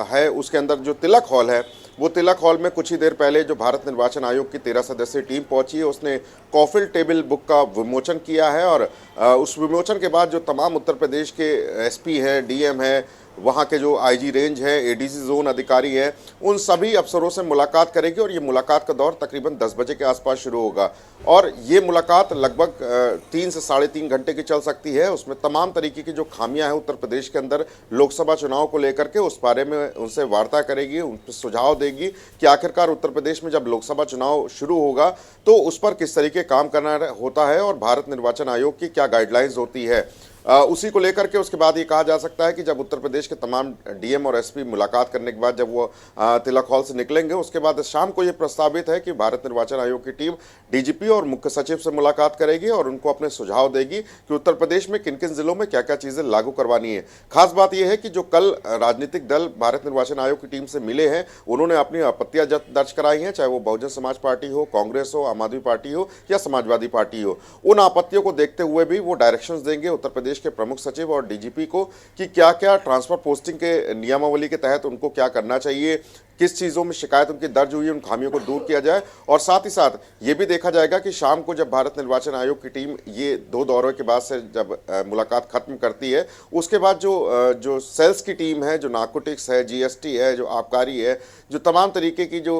है उसके अंदर जो तिलक हॉल है, वो तिलक हॉल में कुछ ही देर पहले जो भारत निर्वाचन आयोग की 13 सदस्यीय टीम पहुंची है, उसने कॉफिल टेबल बुक का विमोचन किया है। और उस विमोचन के बाद जो तमाम उत्तर प्रदेश के एसपी है, डीएम है, वहाँ के जो आईजी रेंज है, एडीसी जोन अधिकारी है, उन सभी अफसरों से मुलाकात करेगी और ये मुलाकात का दौर तकरीबन 10 बजे के आसपास शुरू होगा और ये मुलाकात लगभग 3 से 3.5 घंटे की चल सकती है। उसमें तमाम तरीके की जो खामियां हैं उत्तर प्रदेश के अंदर लोकसभा चुनाव को लेकर के, उस बारे में उनसे वार्ता करेगी, उन पर सुझाव देगी कि आखिरकार उत्तर प्रदेश में जब लोकसभा चुनाव शुरू होगा तो उस पर किस तरीके काम करना होता है और भारत निर्वाचन आयोग की क्या गाइडलाइंस होती है। उसी को लेकर के उसके बाद ये कहा जा सकता है कि जब उत्तर प्रदेश के तमाम डीएम और एसपी मुलाकात करने के बाद जब वो तिलक हॉल से निकलेंगे, उसके बाद शाम को ये प्रस्तावित है कि भारत निर्वाचन आयोग की टीम डीजीपी और मुख्य सचिव से मुलाकात करेगी और उनको अपने सुझाव देगी कि उत्तर प्रदेश में किन किन जिलों में क्या क्या चीजें लागू करवानी है। खास बात यह है कि जो कल राजनीतिक दल भारत निर्वाचन आयोग की टीम से मिले हैं, उन्होंने अपनी आपत्तियां दर्ज कराई हैं, चाहे वो बहुजन समाज पार्टी हो, कांग्रेस हो, आम आदमी पार्टी हो या समाजवादी पार्टी हो। उन आपत्तियों को देखते हुए भी वो डायरेक्शंस देंगे उत्तर प्रदेश के प्रमुख सचिव और डीजीपी को कि क्या क्या ट्रांसफर पोस्टिंग के नियमावली के तहत उनको क्या करना चाहिए, किस चीज़ों में शिकायत उनकी दर्ज हुई है, उन खामियों को दूर किया जाए। और साथ ही साथ ये भी देखा जाएगा कि शाम को जब भारत निर्वाचन आयोग की टीम ये 2 दौरों के बाद से जब मुलाकात खत्म करती है, उसके बाद जो सेल्स की टीम है, जो नारकोटिक्स है, जीएसटी है, जो आबकारी है, जो तमाम तरीके की जो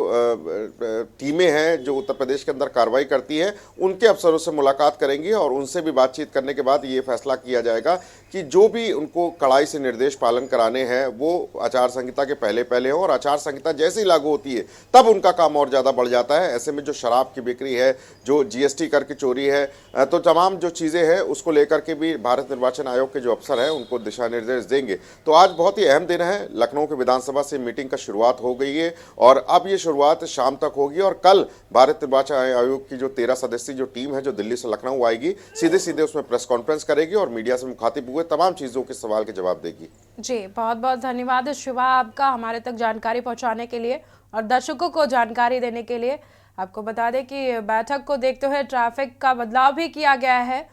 टीमें हैं जो उत्तर प्रदेश के अंदर कार्रवाई करती है, उनके अफसरों से मुलाकात करेंगी और उनसे भी बातचीत करने के बाद ये फैसला किया जाएगा कि जो भी उनको कड़ाई से निर्देश पालन कराने हैं वो आचार संहिता के पहले हो और आचार संहिता जैसे ही लागू होती है तब उनका काम और ज़्यादा बढ़ जाता है। ऐसे में जो शराब की बिक्री है, जो जीएसटी कर की चोरी है, तो तमाम जो चीज़ें हैं उसको लेकर के भी भारत निर्वाचन आयोग के जो अफसर हैं उनको दिशा निर्देश देंगे। तो आज बहुत ही अहम दिन है। लखनऊ के विधानसभा से मीटिंग का शुरुआत हो गई है और अब ये शुरुआत शाम तक होगी और कल भारत निर्वाचन आयोग की जो 13 सदस्यीय जो टीम है जो दिल्ली से लखनऊ आएगी, सीधे सीधे उसमें प्रेस कॉन्फ्रेंस करेगी और मीडिया से मुखातिब हुए तमाम चीज़ों के सवाल के जवाब देगी। जी, बहुत बहुत धन्यवाद शिवा आपका हमारे तक जानकारी पहुंचाने के लिए और दर्शकों को जानकारी देने के लिए। आपको बता दें कि बैठक को देखते हुए ट्रैफिक का बदलाव भी किया गया है।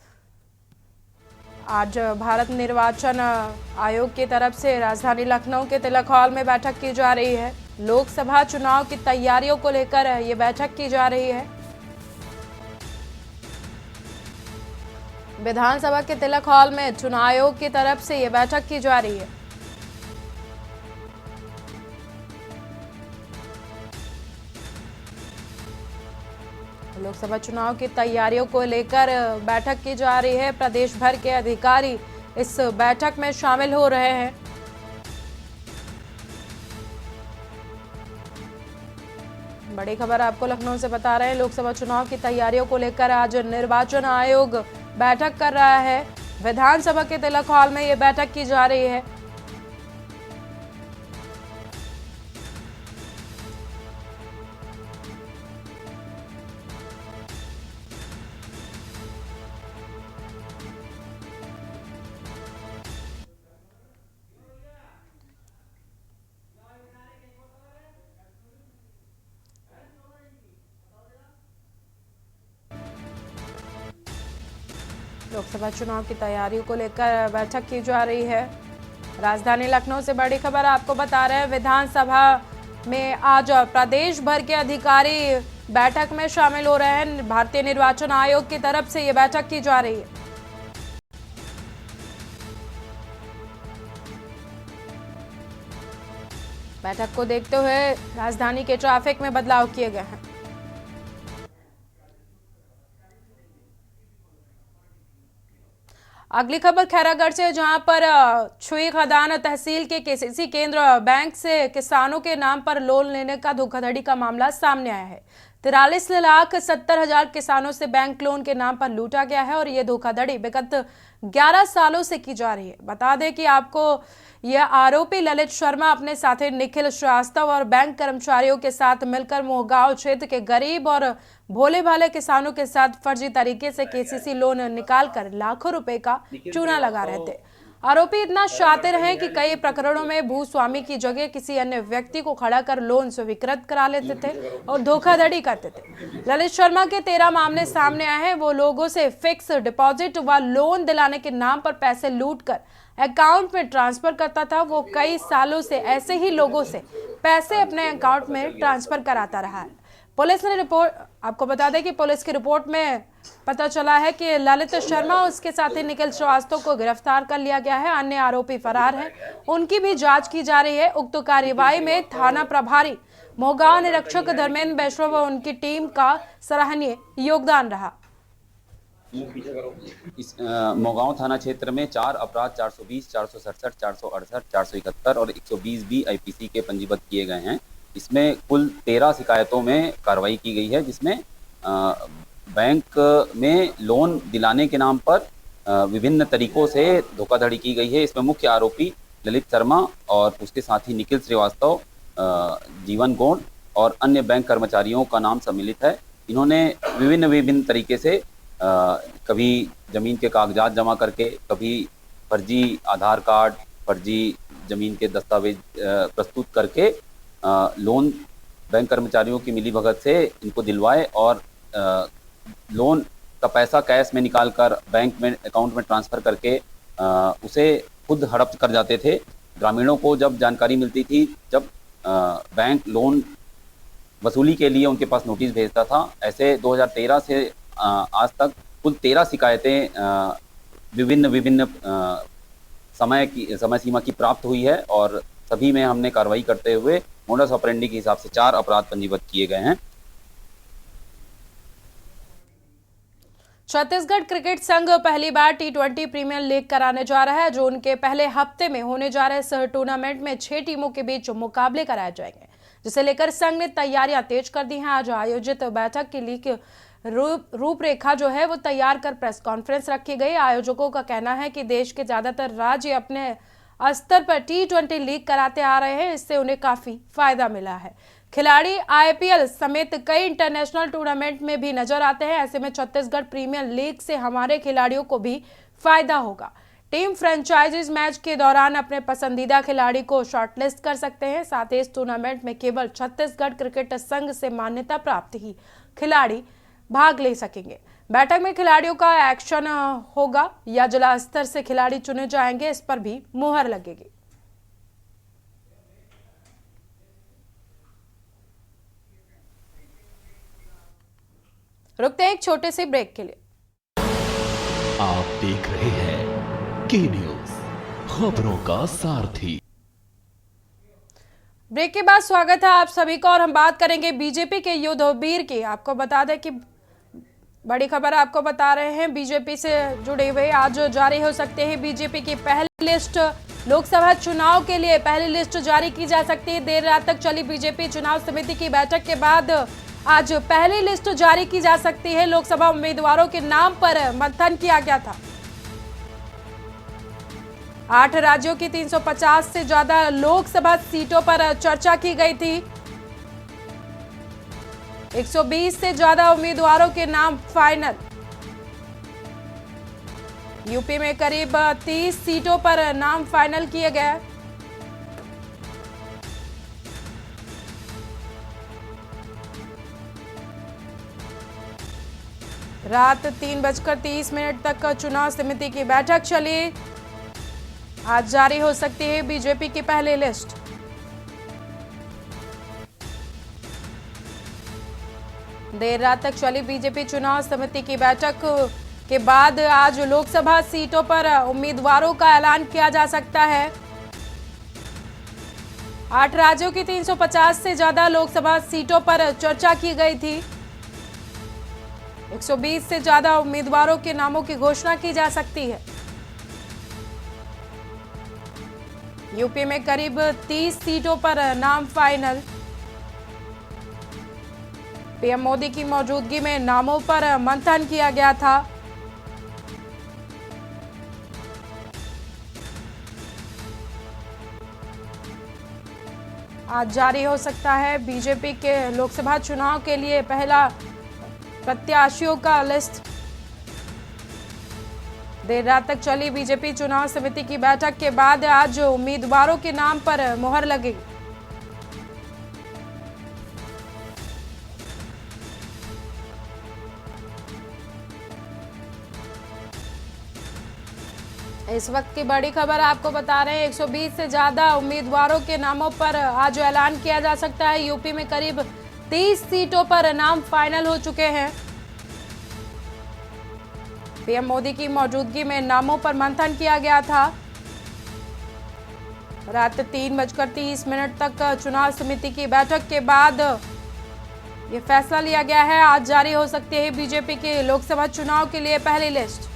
आज भारत निर्वाचन आयोग की तरफ से राजधानी लखनऊ के तिलक हॉल में बैठक की जा रही है। लोकसभा चुनाव की तैयारियों को लेकर ये बैठक की जा रही है। विधानसभा के तिलक हॉल में चुनाव आयोग की तरफ से ये बैठक की जा रही है। लोकसभा चुनाव की तैयारियों को लेकर बैठक की जा रही है। प्रदेश भर के अधिकारी इस बैठक में शामिल हो रहे हैं। बड़ी खबर आपको लखनऊ से बता रहे हैं। लोकसभा चुनाव की तैयारियों को लेकर आज निर्वाचन आयोग बैठक कर रहा है। विधानसभा के तिलक हॉल में यह बैठक की जा रही है। लोकसभा चुनाव की तैयारियों को लेकर बैठक की जा रही है। राजधानी लखनऊ से बड़ी खबर आपको बता रहे हैं। विधानसभा में आज प्रदेश भर के अधिकारी बैठक में शामिल हो रहे हैं। भारतीय निर्वाचन आयोग की तरफ से ये बैठक की जा रही है। बैठक को देखते हुए राजधानी के ट्रैफिक में बदलाव किए गए हैं। अगली खबर खैरागढ़ से, जहां पर छुई खदान तहसील के केसीसी केंद्र बैंक से किसानों के नाम पर लोन लेने का धोखाधड़ी का मामला सामने आया है। 43,70,000 किसानों से बैंक लोन के नाम पर लूटा गया है और ये धोखाधड़ी विगत 11 सालों से की जा रही है। बता दें कि आपको यह आरोपी ललित शर्मा अपने साथी निखिल श्रीवास्तव और बैंक कर्मचारियों के साथ मिलकर मोहगांव क्षेत्र के गरीब और भोले भाले किसानों के साथ फर्जी तरीके से केसीसी लोन निकालकर लाखों रुपए का चूना लगा रहे थे। आरोपी इतना शातिर हैं कि कई प्रकरणों में भूस्वामी की जगह किसी अन्य व्यक्ति को खड़ा कर लोन स्वीकृत करा लेते थे और धोखाधड़ी करते थे। ललित शर्मा के 13 मामले सामने आए हैं। वो लोगों से फिक्स डिपॉजिट व लोन दिलाने के नाम पर पैसे लूटकर अकाउंट में ट्रांसफर करता था। वो कई सालों से ऐसे ही लोगों से पैसे अपने अकाउंट में ट्रांसफर कराता रहा है। पुलिस ने रिपोर्ट, आपको बता दें कि पुलिस की रिपोर्ट में पता चला है कि ललित शर्मा और उसके साथी निखिल श्रीवास्तव को गिरफ्तार कर लिया गया है। अन्य आरोपी फरार हैं, उनकी भी जांच की जा रही है। उक्त कार्यवाही में थाना प्रभारी मोहगांव निरीक्षक धर्मेंद्र वैष्णव व उनकी टीम का सराहनीय योगदान रहा। इस मोहगांव थाना क्षेत्र में 4 अपराध 420, 467, 468, 471 और 120 भी आईपीसी के पंजीबद्ध किए गए हैं। इसमें कुल 13 शिकायतों में कार्रवाई की गई है, जिसमें बैंक में लोन दिलाने के नाम पर विभिन्न तरीकों से धोखाधड़ी की गई है। इसमें मुख्य आरोपी ललित शर्मा और उसके साथी निखिल श्रीवास्तव, जीवन गौड़ और अन्य बैंक कर्मचारियों का नाम सम्मिलित है। इन्होंने विभिन्न तरीके से कभी जमीन के कागजात जमा करके, कभी फर्जी आधार कार्ड, फर्जी जमीन के दस्तावेज प्रस्तुत करके लोन बैंक कर्मचारियों की मिलीभगत से इनको दिलवाए और लोन का पैसा कैश में निकालकर बैंक में अकाउंट में ट्रांसफ़र करके उसे खुद हड़प कर जाते थे। ग्रामीणों को जब जानकारी मिलती थी, जब बैंक लोन वसूली के लिए उनके पास नोटिस भेजता था। ऐसे 2013 से आज तक कुल 13 शिकायतें विभिन्न समय सीमा की प्राप्त हुई है और सभी में हमने कार्रवाई करते हुए मोडस ऑपरेंडी के हिसाब से 4 अपराध पंजीबद्ध किए गए हैं। छत्तीसगढ़ क्रिकेट संघ पहली बार T20 प्रीमियर लीग कराने जा रहा है। जून के पहले हफ्ते में होने जा रहे इस टूर्नामेंट में 6 टीमों के बीच मुकाबले कराए जाएंगे, जिसे लेकर संघ ने तैयारियां तेज कर दी हैं। आज आयोजित बैठक के लिए रूपरेखा जो है वो तैयार कर प्रेस कॉन्फ्रेंस रखी गई। आयोजकों का कहना है कि देश के ज्यादातर राज्य अपने स्तर पर T20 लीग कराते आ रहे हैं, इससे उन्हें काफी फायदा मिला है। खिलाड़ी IPL समेत कई इंटरनेशनल टूर्नामेंट में भी नजर आते हैं। ऐसे में छत्तीसगढ़ प्रीमियर लीग से हमारे खिलाड़ियों को भी फायदा होगा। टीम फ्रेंचाइजीज मैच के दौरान अपने पसंदीदा खिलाड़ी को शॉर्टलिस्ट कर सकते हैं। साथ ही इस टूर्नामेंट में केवल छत्तीसगढ़ क्रिकेट संघ से मान्यता प्राप्त ही खिलाड़ी भाग ले सकेंगे। बैठक में खिलाड़ियों का एक्शन होगा या जिला स्तर से खिलाड़ी चुने जाएंगे, इस पर भी मुहर लगेगी। रुकते हैं एक छोटे से ब्रेक के लिए। आप देख रहे हैं के न्यूज, खबरों का सारथी। ब्रेक के बाद स्वागत है आप सभी का और हम बात करेंगे बीजेपी के युद्धवीर की। आपको बता दें कि बड़ी खबर आपको बता रहे हैं, बीजेपी से जुड़े हुए आज जारी हो सकते हैं बीजेपी की पहली लिस्ट। लोकसभा चुनाव के लिए पहली लिस्ट जारी की जा सकती है। देर रात तक चली बीजेपी चुनाव समिति की बैठक के बाद आज पहली लिस्ट जारी की जा सकती है। लोकसभा उम्मीदवारों के नाम पर मंथन किया गया था। 8 राज्यों की 350 से ज्यादा लोकसभा सीटों पर चर्चा की गई थी। 120 से ज्यादा उम्मीदवारों के नाम फाइनल। यूपी में करीब 30 सीटों पर नाम फाइनल किए गए। रात 3:30 तक चुनाव समिति की बैठक चली। आज जारी हो सकती है बीजेपी की पहली लिस्ट। देर रात तक चली बीजेपी चुनाव समिति की बैठक के बाद आज लोकसभा सीटों पर उम्मीदवारों का ऐलान किया जा सकता है। 8 राज्यों की 350 से ज्यादा लोकसभा सीटों पर चर्चा की गई थी। 120 से ज्यादा उम्मीदवारों के नामों की घोषणा की जा सकती है। यूपी में करीब 30 सीटों पर नाम फाइनल। पीएम मोदी की मौजूदगी में नामों पर मंथन किया गया था। आज जारी हो सकता है बीजेपी के लोकसभा चुनाव के लिए पहला प्रत्याशियों का लिस्ट। देर रात तक चली बीजेपी चुनाव समिति की बैठक के बाद आज उम्मीदवारों के नाम पर मुहर लगेगी। इस वक्त की बड़ी खबर आपको बता रहे हैं, 120 से ज्यादा उम्मीदवारों के नामों पर आज ऐलान किया जा सकता है। यूपी में करीब 30 सीटों पर नाम फाइनल हो चुके हैं। पीएम मोदी की मौजूदगी में नामों पर मंथन किया गया था। रात 3:30 तक चुनाव समिति की बैठक के बाद ये फैसला लिया गया है। आज जारी हो सकती है बीजेपी के लोकसभा चुनाव के लिए पहली लिस्ट।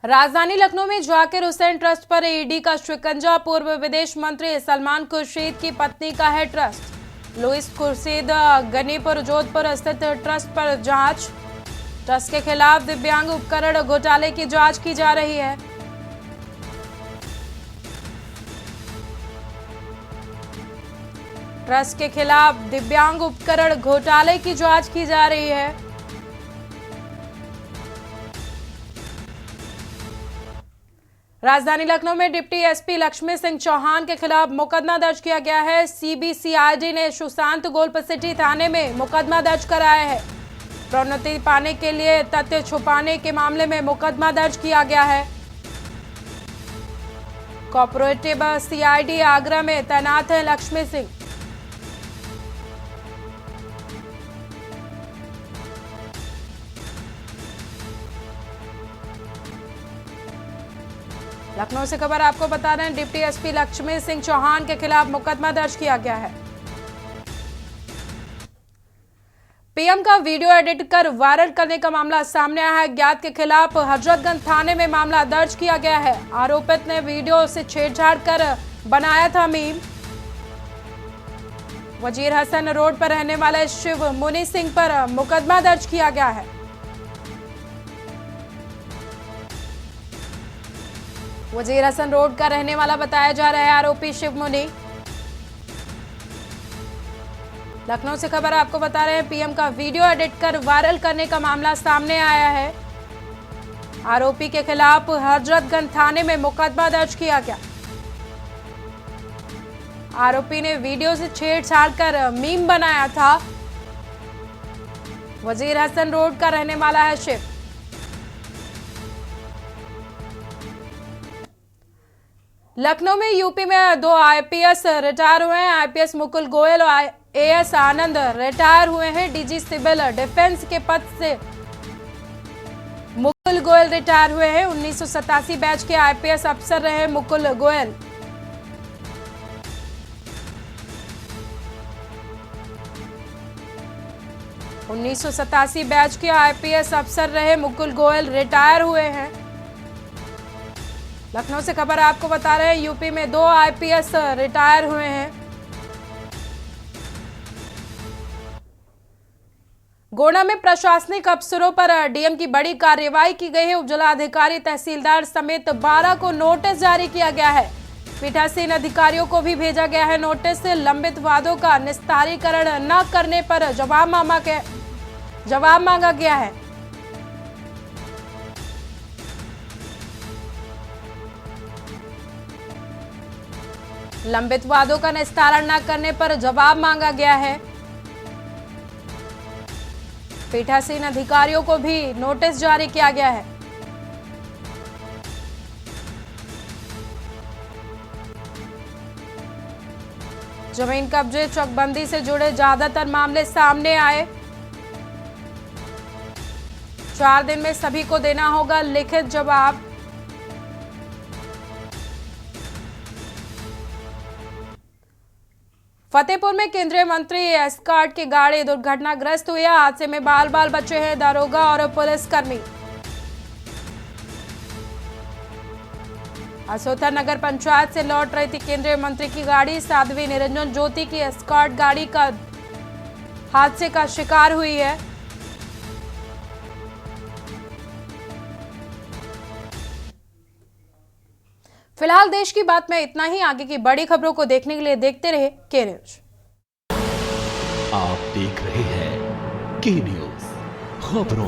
राजधानी लखनऊ में जाकिर हुसैन ट्रस्ट पर ईडी का शिकंजा। पूर्व विदेश मंत्री सलमान खुर्शीद की पत्नी का है ट्रस्ट। लुइस खुर्शीद गनीपुर जोधपुर स्थित ट्रस्ट पर जांच। ट्रस्ट के खिलाफ दिव्यांग उपकरण घोटाले की जांच की जा रही है। ट्रस्ट के खिलाफ दिव्यांग उपकरण घोटाले की जांच की जा रही है। राजधानी लखनऊ में डिप्टी एसपी लक्ष्मी सिंह चौहान के खिलाफ मुकदमा दर्ज किया गया है। सीबीसीआईडी ने सुशांत गोल्ड सिटी थाने में मुकदमा दर्ज कराया है। प्रोन्नति पाने के लिए तथ्य छुपाने के मामले में मुकदमा दर्ज किया गया है। कोऑपरेटिव सीआईडी आगरा में तैनात है लक्ष्मी सिंह। लखनऊ से खबर आपको बता रहे हैं, डिप्टी एसपी लक्ष्मी सिंह चौहान के खिलाफ मुकदमा दर्ज किया गया है। पीएम का वीडियो एडिट कर वायरल करने का मामला सामने आया है। ज्ञात के खिलाफ हजरतगंज थाने में मामला दर्ज किया गया है। आरोपित ने वीडियो से छेड़छाड़ कर बनाया था मीम। वजीर हसन रोड पर रहने वाले शिव मुनि सिंह पर मुकदमा दर्ज किया गया है। वजीर हसन रोड का रहने वाला बताया जा रहा है आरोपी शिव मुनि। लखनऊ से खबर आपको बता रहे हैं, पीएम का वीडियो एडिट कर वायरल करने का मामला सामने आया है। आरोपी के खिलाफ हजरतगंज थाने में मुकदमा दर्ज किया गया। आरोपी ने वीडियो से छेड़छाड़ कर मीम बनाया था। वजीर हसन रोड का रहने वाला है शिव। लखनऊ में यूपी में 2 आईपीएस रिटायर हुए हैं। आईपीएस मुकुल गोयल और एएस आनंद रिटायर हुए हैं। डीजी सिविल डिफेंस के पद से मुकुल गोयल रिटायर हुए हैं। 1987 बैच के आईपीएस अफसर रहे मुकुल गोयल। उन्नीस बैच के आईपीएस अफसर रहे मुकुल गोयल रिटायर हुए हैं। लखनऊ से खबर आपको बता रहे हैं, यूपी में 2 आईपीएस रिटायर हुए हैं। गोंडा में प्रशासनिक अफसरों पर डीएम की बड़ी कार्रवाई की गई है। उपजिलाधिकारी तहसीलदार समेत 12 को नोटिस जारी किया गया है। पीठासीन अधिकारियों को भी भेजा गया है नोटिस। लंबित वादों का निस्तारीकरण न करने पर जवाब मांगा गया है। लंबित वादों का निस्तारण न करने पर जवाब मांगा गया है। पीठासीन अधिकारियों को भी नोटिस जारी किया गया है। जमीन कब्जे चकबंदी से जुड़े ज्यादातर मामले सामने आए। 4 दिन में सभी को देना होगा लिखित जवाब। फतेहपुर में केंद्रीय मंत्री एस्कॉर्ट की गाड़ी दुर्घटनाग्रस्त हुई। हादसे में बाल बाल बचे हैं दारोगा और पुलिसकर्मी। असोथा नगर पंचायत से लौट रही थी केंद्रीय मंत्री की गाड़ी। साध्वी निरंजन ज्योति की एस्कॉर्ट गाड़ी का हादसे का शिकार हुई है। फिलहाल देश की बात में इतना ही। आगे की बड़ी खबरों को देखने के लिए देखते रहे के न्यूज। आप देख रहे हैं के न्यूज, खबरों